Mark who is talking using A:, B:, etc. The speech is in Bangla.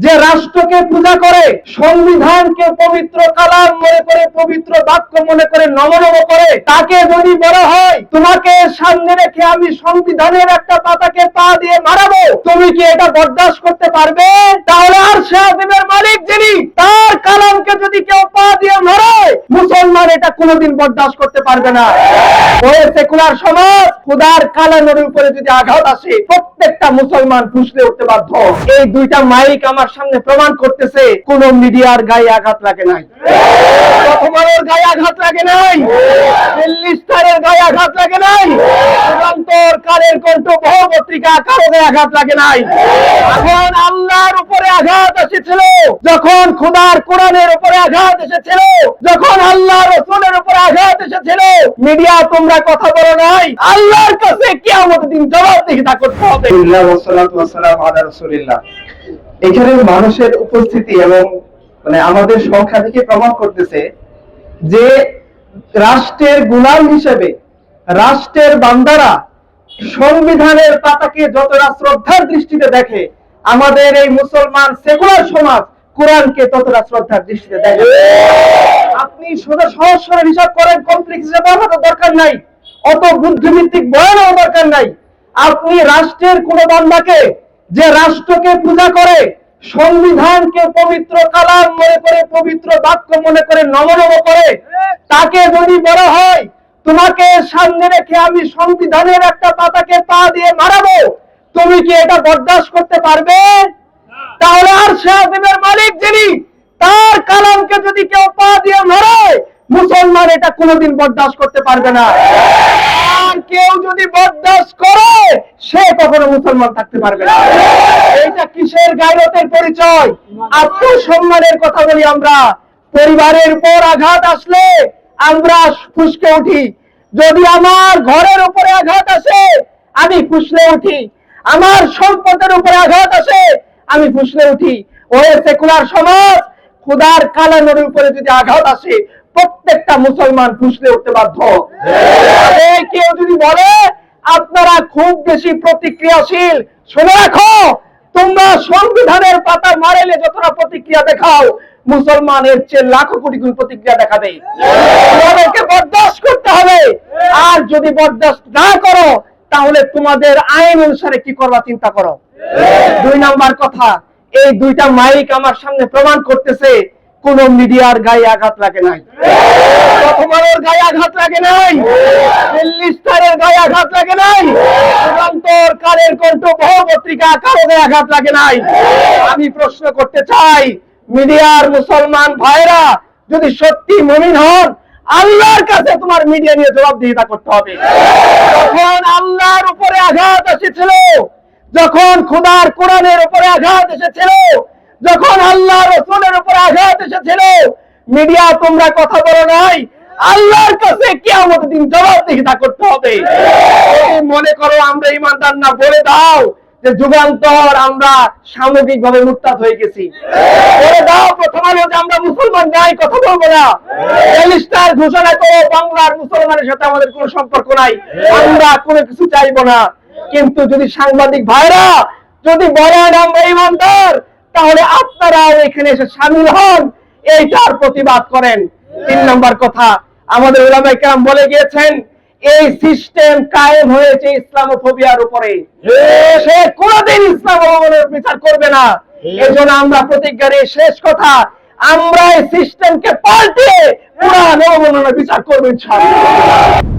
A: যে রাষ্ট্রকে পূজা করে, সংবিধানকে পবিত্র কালাম মনে করে, পবিত্র বাক্য মনে করে, নমনম করে, তাকে যদি বলা হয় তোমাকে সামনে রেখে আমি সংবিধানের একটা পাতাকে পা দিয়ে মারাবো, তুমি কি এটা বরদাস্ত করতে পারবে? তাহলে আর শাহদেবের মালিক যিনি, তার কালামকে যদি কেউ পা দিয়ে মারে, মুসলমান এটা কোনোদিন বরদাস্ত করতে পারবে না। ওই সেকুলার সমাজ খোদার কালামের উপরে যদি আঘাত আসে, প্রত্যেকটা মুসলমান ফুঁসলে উঠতে বাধ্য। এই দুইটা মাইক আমার সামনে প্রমাণ করতেছে কোন মিডিয়ার গায়ে আঘাত লাগে নাই, প্রথম আলোর গায়ে আঘাত লাগে নাই, দিল্লি স্টারের গায়ে আঘাত লাগে নাই, যুগান্তর, কালের কণ্ঠ, বহু পত্রিকা কারো গায়ে আঘাত লাগে নাই। এখন আল্লাহর উপরে আঘাত এসেছিল, যখন খোদার কোরআনের উপরে আঘাত এসেছিল, যখন আল্লাহ রাসূলের উপরে আঘাত এসেছিল, মিডিয়া তোমরা কথা বলো নাই। আল্লাহর কাছে কিয়ামতের দিন জবাবদিহিতা করতে হবে।
B: এখানে মানুষের উপস্থিতি এবং আমাদের সংখ্যা থেকে প্রমাণ করতেছে যে রাষ্ট্রের গোলাম হিসেবে রাষ্ট্রের বান্দারা সংবিধানের পাতাকে যতটা শ্রদ্ধার দৃষ্টিতে দেখে, আমাদের এই মুসলমান সেকুলার সমাজ কোরআনকে ততটা শ্রদ্ধার দৃষ্টিতে দেখে। আপনি সোজা সহজ সরল হিসাব করেন, কমপ্লেক্স হিসাবে আমাদের দরকার নাই, অত বুদ্ধিভিত্তিক বয়ানও দরকার নাই। আপনি রাষ্ট্রের কোন বান্দাকে, যে রাষ্ট্রকে পূজা করে, সংবিধানকে পবিত্র কালাম মনে করে, পবিত্র বাক্য মনে করে, নমনম করে, তাকে যদি বলা হয় তোমাকে সামনে রেখে আমি সংবিধানের একটা পাতাকে পা দিয়ে মারাবো, তুমি কি এটা বরদাস্ত করতে পারবে? তাহলে আর শাহদেবের মালিক যিনি, তার কালামকে যদি কেউ পা দিয়ে মারে, মুসলমান এটা কোনোদিন বরদাস্ত করতে পারবে না। আর কেউ যদি বরদাস্ত করে, সে কখনো মুসলমান থাকতে পারবে না। এইটা কিসের গায়রতের পরিচয়? আত্মসম্মানের কথা বলি আমরা। পরিবারের উপর আঘাত আসলে আমরা ফুঁসকে উঠি, যদি আমার ঘরের উপরে আঘাত আসে আমি ফুঁসলে উঠি, আমার সম্পদের উপরে আঘাত আসে আমি ফুঁসলে উঠি। ওই সেকুলার সমাজ খোদার কালামের উপরে যদি আঘাত আসে, প্রত্যেকটা মুসলমান ফুঁসলে উঠতে বাধ্য। কেউ যদি বলে আপনারা খুব বেশি প্রতিক্রিয়াশীল, শুনে রাখো, তোমরা সংবিধানের পাতা মারেলে যতটা প্রতিক্রিয়া দেখাও, মুসলমানের চেয়ে লাখো কোটি গুণ প্রতিক্রিয়া দেখাবে। তোমাদেরকে বরদাস্ত করতে হবে। আর যদি বরদাস্ত না করো, তাহলে তোমাদের আইন অনুসারে কি করবা চিন্তা করো। দুই নাম্বার কথা, এই দুইটা মাইক আমার সামনে প্রমাণ করতেছে কোন মিডিয়ার গায়ে আঘাত লাগে নাই, প্রথম আলোর গায়ে আঘাত লাগে নাই, দিল্লি স্টারের গায়ে আঘাত লাগে নাই, যুগান্তর, কালের কণ্ঠ, বহু পত্রিকা কারো গায়ে আঘাত লাগে নাই। আমি প্রশ্ন করতে চাই, মিডিয়ার মুসলমান ভাইরা যদি সত্যি মুমিন হন, আল্লাহর কাছে তোমার মিডিয়া নিয়ে জবাবদিহিতা করতে হবে। যখন আল্লাহর উপরে আঘাত এসেছিল, যখন খোদার কোরআনের উপরে আঘাত এসেছিল, যখন আল্লাহ রাসূলের উপরে আঘাত এসেছিল, মিডিয়া তোমরা কথা বলো নাই। আল্লাহর কাছে কিয়ামতের দিন জবাবদিহিতা করতে হবে। মনে করো আমরা ঈমানদার না, বলে দাও যে যুগান্তর আমরা সামগ্রিকভাবে মুরতাদ হয়ে গেছি, বলে দাও প্রথম আলো যে আমরা মুসলমান নাই, কথা বলবো না। স্টার ঘোষণা করো বাংলার মুসলমানের সাথে আমাদের কোনো সম্পর্ক নাই, আমরা কোনো কিছু চাইবো না। কিন্তু যদি সাংবাদিক ভাইরা যদি বলেন আমরা ঈমানদার, তাহলে আপনারাও এখানে এসে শামিল হন, এইটার প্রতিবাদ করেন। তিন নম্বর কথা, আমাদের উলামায়ে কেরাম বলে গিয়েছেন, এই সিস্টেম কায়েম হয়েছে ইসলামোফোবিয়ার উপরে, সে কোনদিন ইসলাম অবমাননার বিচার করবে না। এজন্য আমরা প্রতিজ্ঞার এই শেষ কথা, আমরা এই সিস্টেমকে পাল্টে কোরআন অবমাননার বিচার করব ইনশাআল্লাহ।